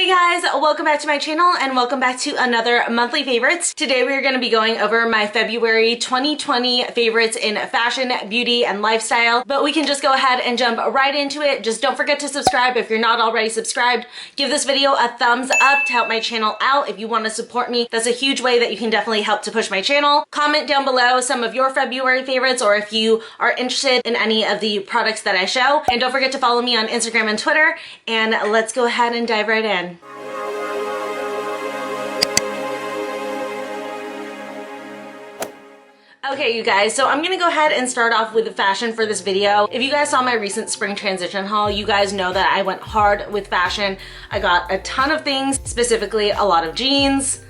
Hey guys, welcome back to my channel and welcome back to another monthly favorites. Today we are going to be going over my February 2020 favorites in fashion, beauty, and lifestyle, but we can just go ahead and jump right into it. Just don't forget to subscribe if you're not already subscribed. Give this video a thumbs up to help my channel out. If you want to support me, that's a huge way that you can definitely help to push my channel. Comment down below some of your February favorites or if you are interested in any of the products that I show. And don't forget to follow me on Instagram and Twitter, and let's go ahead and dive right in. Okay, you guys, so I'm gonna go ahead and start off with the fashion for this video. If you guys saw my recent spring transition haul, you guys know that I went hard with fashion. I got a ton of things, specifically a lot of jeans.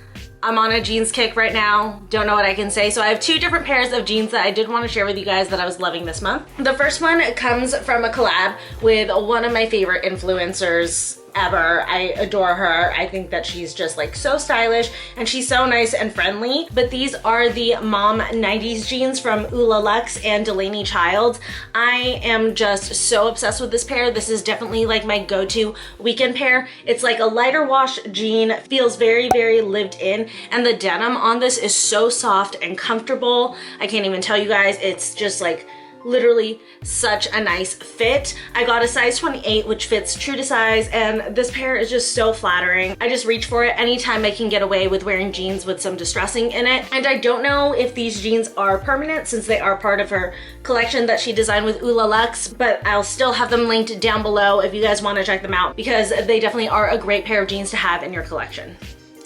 I'm on a jeans kick right now. Don't know what I can say. So I have two different pairs of jeans that I did want to share with you guys that I was loving this month. The first one comes from a collab with one of my favorite influencers ever. I adore her. I think that she's just like so stylish and she's so nice and friendly. But these are the Mom 90s jeans from Ula Luxe and Delaney Child. I am just so obsessed with this pair. This is definitely like my go-to weekend pair. It's like a lighter wash jean, feels very, very lived in, and the denim on this is so soft and comfortable. I can't even tell you guys, it's just like literally such a nice fit. I got a size 28, which fits true to size, and this pair is just so flattering. I just reach for it anytime I can get away with wearing jeans with some distressing in it. And I don't know if these jeans are permanent since they are part of her collection that she designed with Ula Luxe, but I'll still have them linked down below if you guys want to check them out because they definitely are a great pair of jeans to have in your collection.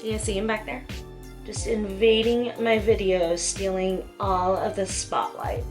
You guys see him back there? Just invading my videos, stealing all of the spotlight.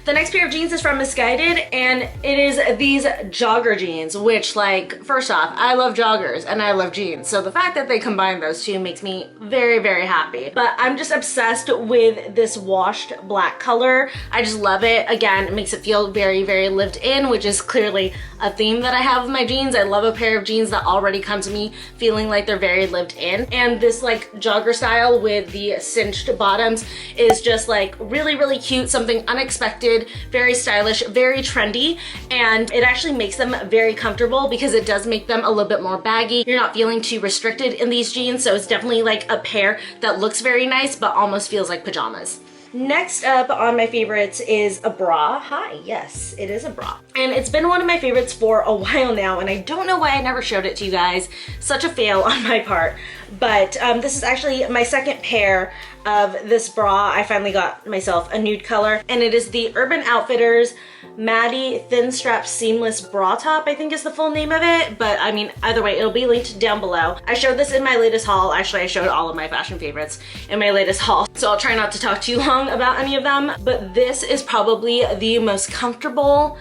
The next pair of jeans is from Missguided, and it is these jogger jeans, which, like, first off, I love joggers and I love jeans. So the fact that they combine those two makes me very, very happy. But I'm just obsessed with this washed black color. I just love it. Again, it makes it feel very, very lived in, which is clearly a theme that I have with my jeans. I love a pair of jeans that already come to me feeling like they're very lived in. And this like jogger style with the cinched bottoms is just like really, really cute, something unexpected, very stylish, very trendy, and it actually makes them very comfortable because it does make them a little bit more baggy. You're not feeling too restricted in these jeans, so it's definitely like a pair that looks very nice but almost feels like pajamas. Next up on my favorites is a bra. Hi, yes, it is a bra. And it's been one of my favorites for a while now, and I don't know why I never showed it to you guys. Such a fail on my part. But this is actually my second pair of this bra. I finally got myself a nude color, and it is the Urban Outfitters Maddie Thin Strap Seamless Bra Top, I think is the full name of it. But I mean, either way, it'll be linked down below. I showed this in my latest haul. Actually, I showed all of my fashion favorites in my latest haul, so I'll try not to talk too long about any of them. But this is probably the most comfortable,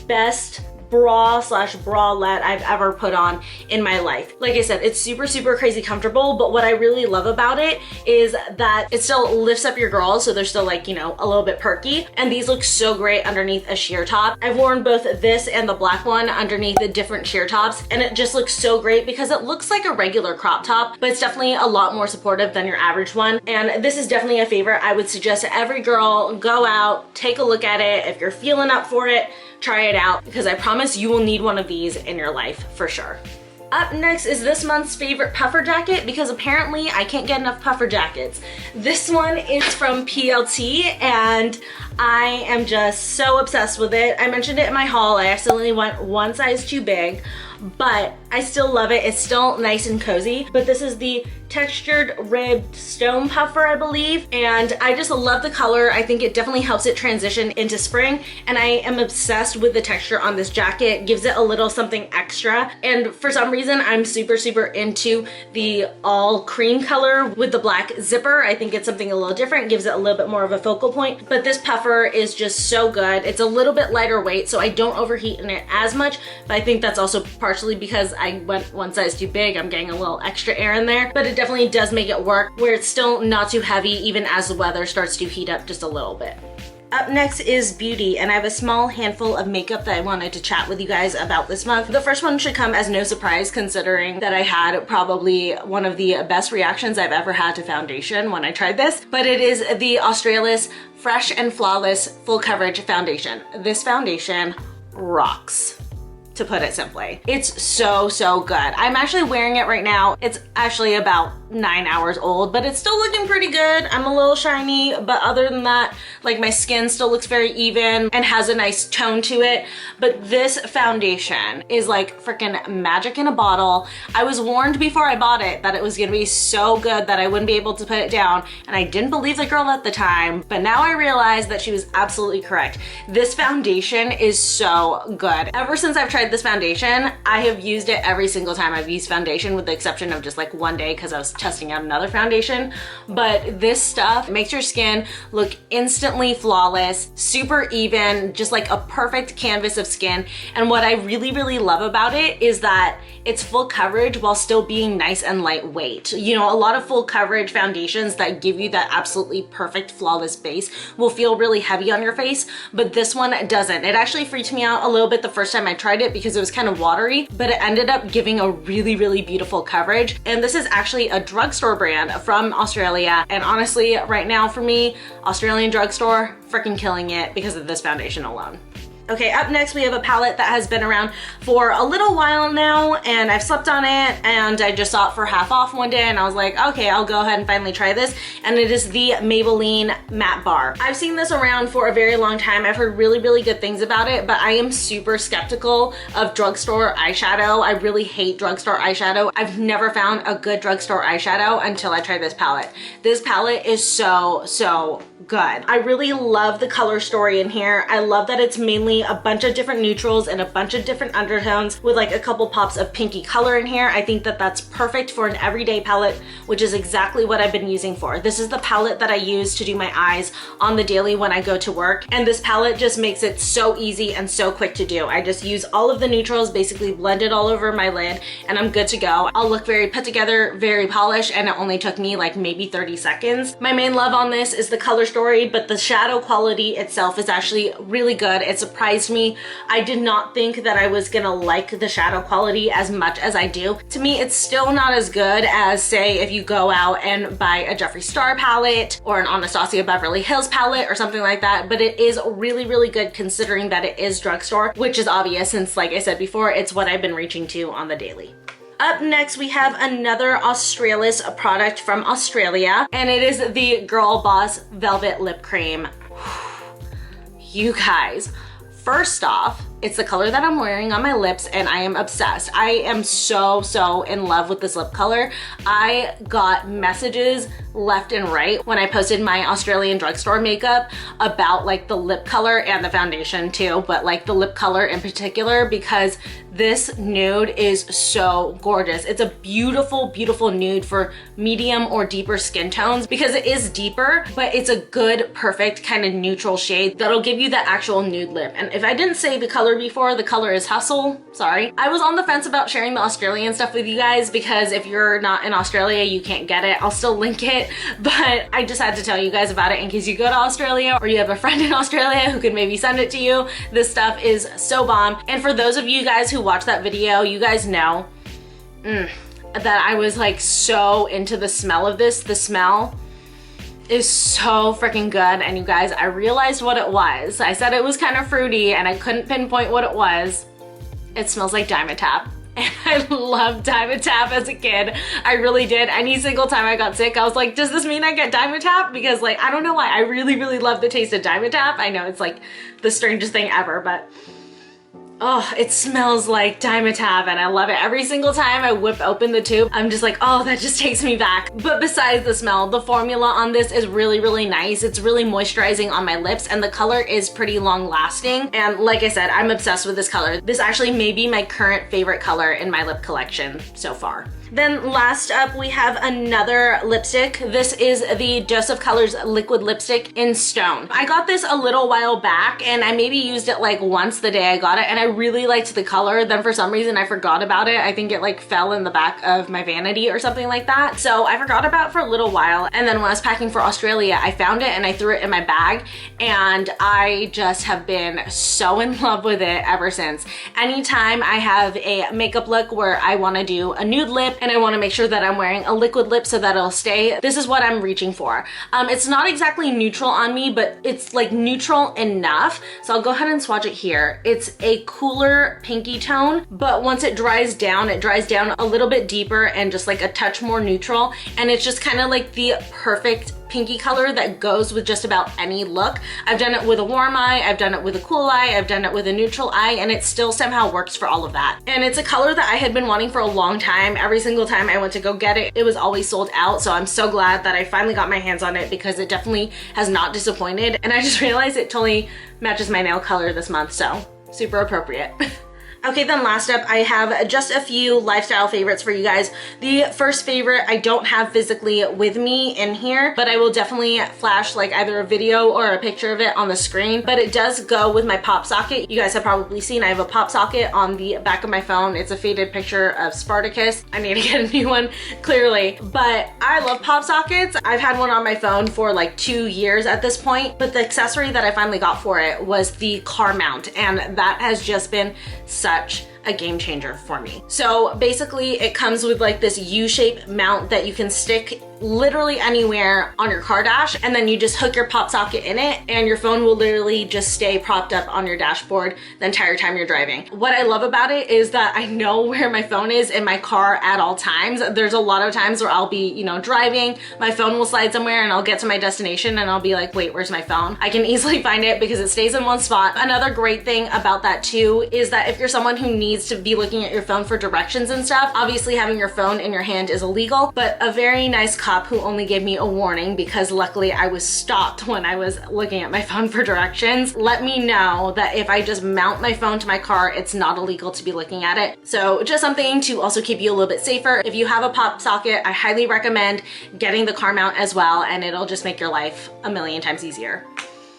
best bra slash bralette I've ever put on in my life. Like I said, it's super, super crazy comfortable, but what I really love about it is that it still lifts up your girls, so they're still like, you know, a little bit perky. And these look so great underneath a sheer top. I've worn both this and the black one underneath the different sheer tops, and it just looks so great because it looks like a regular crop top, but it's definitely a lot more supportive than your average one. And this is definitely a favorite. I would suggest to every girl, go out, take a look at it. If you're feeling up for it, try it out, because I promise you will need one of these in your life for sure. Up next is this month's favorite puffer jacket, because apparently I can't get enough puffer jackets. This one is from PLT and I am just so obsessed with it. I mentioned it in my haul. I accidentally went one size too big, but I still love it. It's still nice and cozy. But this is the textured ribbed stone puffer, I believe, and I just love the color. I think it definitely helps it transition into spring, and I am obsessed with the texture on this jacket. It gives it a little something extra, and for some reason I'm super, super into the all cream color with the black zipper. I think it's something a little different, gives it a little bit more of a focal point, but this puffer is just so good. It's a little bit lighter weight, so I don't overheat in it as much, but I think that's also partially because I went one size too big. I'm getting a little extra air in there, but it definitely does make it work where it's still not too heavy even as the weather starts to heat up just a little bit. Up next is beauty, and I have a small handful of makeup that I wanted to chat with you guys about this month. The first one should come as no surprise considering that I had probably one of the best reactions I've ever had to foundation when I tried this, but it is the Australis Fresh and Flawless Full Coverage Foundation. This foundation rocks. to put it simply. It's so, so good. I'm actually wearing it right now. It's actually about 9 hours old, but it's still looking pretty good. I'm a little shiny, but other than that, like my skin still looks very even and has a nice tone to it. But this foundation is like freaking magic in a bottle. I was warned before I bought it that it was gonna be so good that I wouldn't be able to put it down, and I didn't believe the girl at the time, but now I realize that she was absolutely correct. This foundation is so good. Ever since I've tried this foundation, I have used it every single time I've used foundation, with the exception of just like one day because I was testing out another foundation. But this stuff makes your skin look instantly flawless, super even, just like a perfect canvas of skin. And what I really, really love about it is that it's full coverage while still being nice and lightweight. You know, a lot of full coverage foundations that give you that absolutely perfect flawless base will feel really heavy on your face, but this one doesn't. It actually freaked me out a little bit the first time I tried it because it was kind of watery, but it ended up giving a really, really beautiful coverage. And this is actually a drugstore brand from Australia. And honestly, right now for me, Australian drugstore, freaking killing it because of this foundation alone. Okay, up next we have a palette that has been around for a little while now, and I've slept on it, and I just saw it for half off one day, and I was like, okay, I'll go ahead and finally try this. And it is the Maybelline Matte Bar. I've seen this around for a very long time. I've heard really, really good things about it, but I am super skeptical of drugstore eyeshadow. I really hate drugstore eyeshadow. I've never found a good drugstore eyeshadow until I tried this palette. This palette is so, so good. I really love the color story in here. I love that it's mainly a bunch of different neutrals and a bunch of different undertones with like a couple pops of pinky color in here. I think that that's perfect for an everyday palette, which is exactly what I've been using for. This is the palette that I use to do my eyes on the daily when I go to work. And this palette just makes it so easy and so quick to do. I just use all of the neutrals, basically blend it all over my lid, and I'm good to go. I'll look very put together, very polished, and it only took me like maybe 30 seconds. My main love on this is the color story, but the shadow quality itself is actually really good. It surprised me. I did not think that I was gonna like the shadow quality as much as I do. To me, it's still not as good as, say, if you go out and buy a Jeffree Star palette or an Anastasia Beverly Hills palette or something like that, but it is really, really good considering that it is drugstore, which is obvious since, like I said before, it's what I've been reaching to on the daily. Up next, we have another Australis product from Australia, and it is the Girl Boss Velvet Lip Cream. You guys, first off, it's the color that I'm wearing on my lips, and I am obsessed. I am so, so in love with this lip color. I got messages left and right when I posted my Australian drugstore makeup about like the lip color and the foundation too, but like the lip color in particular, because this nude is so gorgeous. It's a beautiful, beautiful nude for medium or deeper skin tones because it is deeper, but it's a good, perfect kind of neutral shade that'll give you that actual nude lip. And if I didn't say the color before, the color is Hustle. Sorry. I was on the fence about sharing the Australian stuff with you guys because if you're not in Australia, you can't get it. I'll still link it, but I just had to tell you guys about it in case you go to Australia or you have a friend in Australia who could maybe send it to you. This stuff is so bomb. And for those of you guys who watched that video, you guys know that I was like so into the smell of this. The smell is so freaking good, and you guys, I realized what it was. I said it was kind of fruity and I couldn't pinpoint what it was. It smells like Dimetapp. And I loved Dimetapp as a kid. I really did. Any single time I got sick, I was like, does this mean I get Dimetapp? Because like, I don't know why. I really, really love the taste of Dimetapp. I know it's like the strangest thing ever, but oh, it smells like Dimetapp and I love it. Every single time I whip open the tube, I'm just like, oh, that just takes me back. But besides the smell, the formula on this is really, really nice. It's really moisturizing on my lips and the color is pretty long lasting. And like I said, I'm obsessed with this color. This actually may be my current favorite color in my lip collection so far. Then last up, we have another lipstick. This is the Dose of Colors liquid lipstick in Stone. I got this a little while back and I maybe used it like once the day I got it and I really liked the color. Then for some reason I forgot about it. I think it like fell in the back of my vanity or something like that. So I forgot about it for a little while. And then when I was packing for Australia, I found it and I threw it in my bag and I just have been so in love with it ever since. Anytime I have a makeup look where I want to do a nude lip and I want to make sure that I'm wearing a liquid lip so that it'll stay, this is what I'm reaching for. It's not exactly neutral on me, but it's like neutral enough. So I'll go ahead and swatch it here. It's a cooler pinky tone, but once it dries down a little bit deeper and just like a touch more neutral, and it's just kind of like the perfect pinky color that goes with just about any look. I've done it with a warm eye, I've done it with a cool eye, I've done it with a neutral eye, and it still somehow works for all of that. And it's a color that I had been wanting for a long time. Every single time I went to go get it, it was always sold out. So I'm so glad that I finally got my hands on it because it definitely has not disappointed. And I just realized it totally matches my nail color this month, so super appropriate. Okay, then last up, I have just a few lifestyle favorites for you guys. The first favorite I don't have physically with me in here, but I will definitely flash like either a video or a picture of it on the screen, but it does go with my pop socket. You guys have probably seen I have a pop socket on the back of my phone. It's a faded picture of Spartacus. I need to get a new one, clearly, but I love pop sockets. I've had one on my phone for like 2 years at this point, but the accessory that I finally got for it was the car mount, and that has just been such a game changer for me. So basically it comes with like this U-shaped mount that you can stick literally anywhere on your car dash, and then you just hook your pop socket in it and your phone will literally just stay propped up on your dashboard the entire time you're driving. What I love about it is that I know where my phone is in my car at all times. There's a lot of times where I'll be, you know, driving, my phone will slide somewhere and I'll get to my destination and I'll be like, wait, where's my phone? I can easily find it because it stays in one spot. Another great thing about that too is that if you're someone who needs to be looking at your phone for directions and stuff, obviously having your phone in your hand is illegal, but a very nice cop who only gave me a warning because luckily I was stopped when I was looking at my phone for directions, let me know that if I just mount my phone to my car, it's not illegal to be looking at it. So just something to also keep you a little bit safer. If you have a pop socket, I highly recommend getting the car mount as well, and it'll just make your life a million times easier.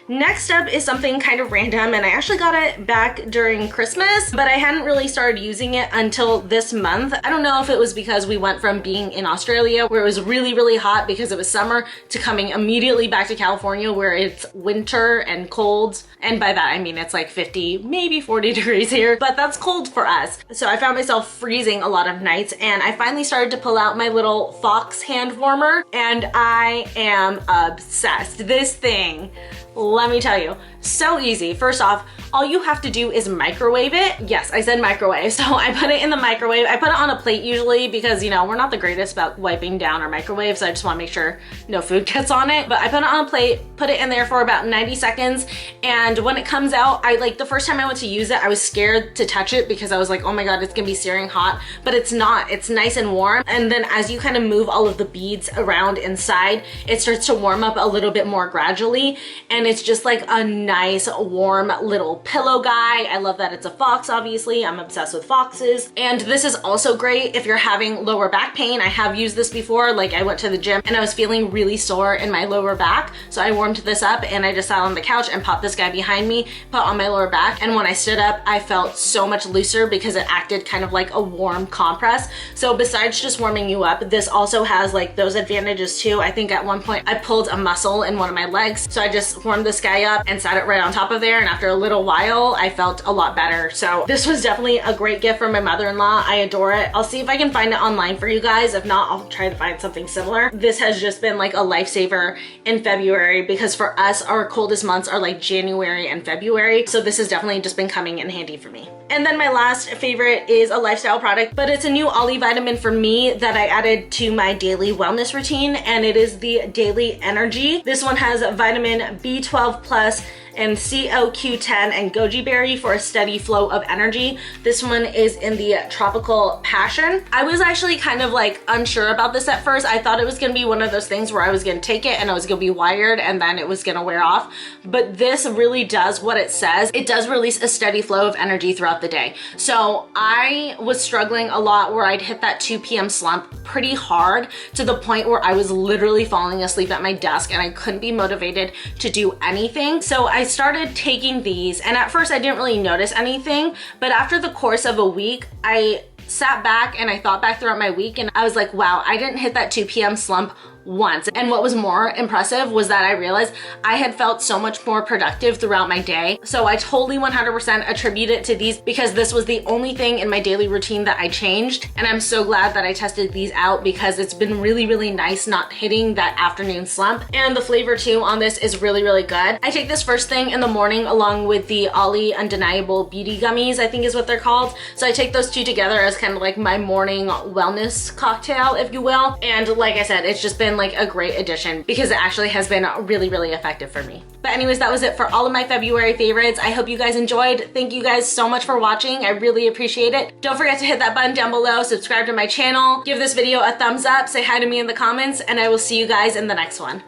Next up is something kind of random, and I actually got it back during Christmas, but I hadn't really started using it until this month. I don't know if it was because we went from being in Australia where it was really, really hot because it was summer to coming immediately back to California where it's winter and cold. And by that, I mean it's like 50, maybe 40 degrees here, but that's cold for us. So I found myself freezing a lot of nights, and I finally started to pull out my little Fox hand warmer, and I am obsessed. This thing, let me tell you, so easy. First off, all you have to do is microwave it. Yes, I said microwave. So I put it in the microwave. I put it on a plate usually because, you know, we're not the greatest about wiping down our microwave, so I just want to make sure no food gets on it. But I put it on a plate, put it in there for about 90 seconds. And when it comes out, the first time I went to use it, I was scared to touch it because I was like, oh my God, it's gonna be searing hot, but it's not. It's nice and warm. And then as you kind of move all of the beads around inside, it starts to warm up a little bit more gradually. And it's just like a nice warm little pillow guy. I love that it's a Fox, obviously. I'm obsessed with Foxes. And this is also great if you're having lower back pain. I have used this before. Like I went to the gym and I was feeling really sore in my lower back. So I warmed this up and I just sat on the couch and popped this guy behind me, put on my lower back. And when I stood up, I felt so much looser because it acted kind of like a warm compress. So besides just warming you up, this also has like those advantages too. I think at one point I pulled a muscle in one of my legs. So I just warmed this guy up and sat it right on top of there, and after a little while I felt a lot better. So this was definitely a great gift from my mother-in-law. I adore it. I'll see if I can find it online for you guys. If not, I'll try to find something similar. This has just been like a lifesaver in February because for us our coldest months are like January and February, so this has definitely just been coming in handy for me. And then my last favorite is a lifestyle product, but it's a new Olly vitamin for me that I added to my daily wellness routine, and it is the Daily Energy. This one has vitamin B12 plus and CoQ10 and goji berry for a steady flow of energy. This one is in the tropical passion. I was actually kind of like unsure about this at first. I thought it was gonna be one of those things where I was gonna take it and I was gonna be wired and then it was gonna wear off. But this really does what it says. It does release a steady flow of energy throughout the day. So I was struggling a lot where I'd hit that 2 p.m. slump pretty hard to the point where I was literally falling asleep at my desk and I couldn't be motivated to do anything. So I started taking these, and at first I didn't really notice anything, but after the course of a week, I sat back and I thought back throughout my week and I was like, wow, I didn't hit that 2 p.m. slump once. And what was more impressive was that I realized I had felt so much more productive throughout my day. So I totally 100% attribute it to these because this was the only thing in my daily routine that I changed. And I'm so glad that I tested these out because it's been really, really nice not hitting that afternoon slump. And the flavor too on this is really, really good. I take this first thing in the morning along with the Olly Undeniable Beauty Gummies, I think is what they're called. So I take those two together as kind of like my morning wellness cocktail, if you will. And like I said, it's just been like a great addition because it actually has been really, really effective for me. But anyways, that was it for all of my February favorites. I hope you guys enjoyed. Thank you guys so much for watching. I really appreciate it. Don't forget to hit that button down below, subscribe to my channel, give this video a thumbs up, say hi to me in the comments, and I will see you guys in the next one.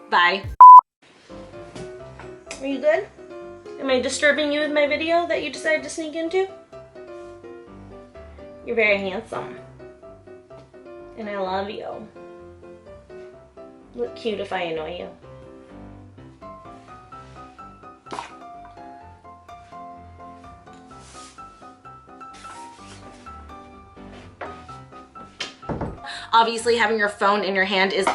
Bye. Are you good? Am I disturbing you with my video that you decided to sneak into? You're very handsome. And I love you. Look cute if I annoy you. Obviously, having your phone in your hand is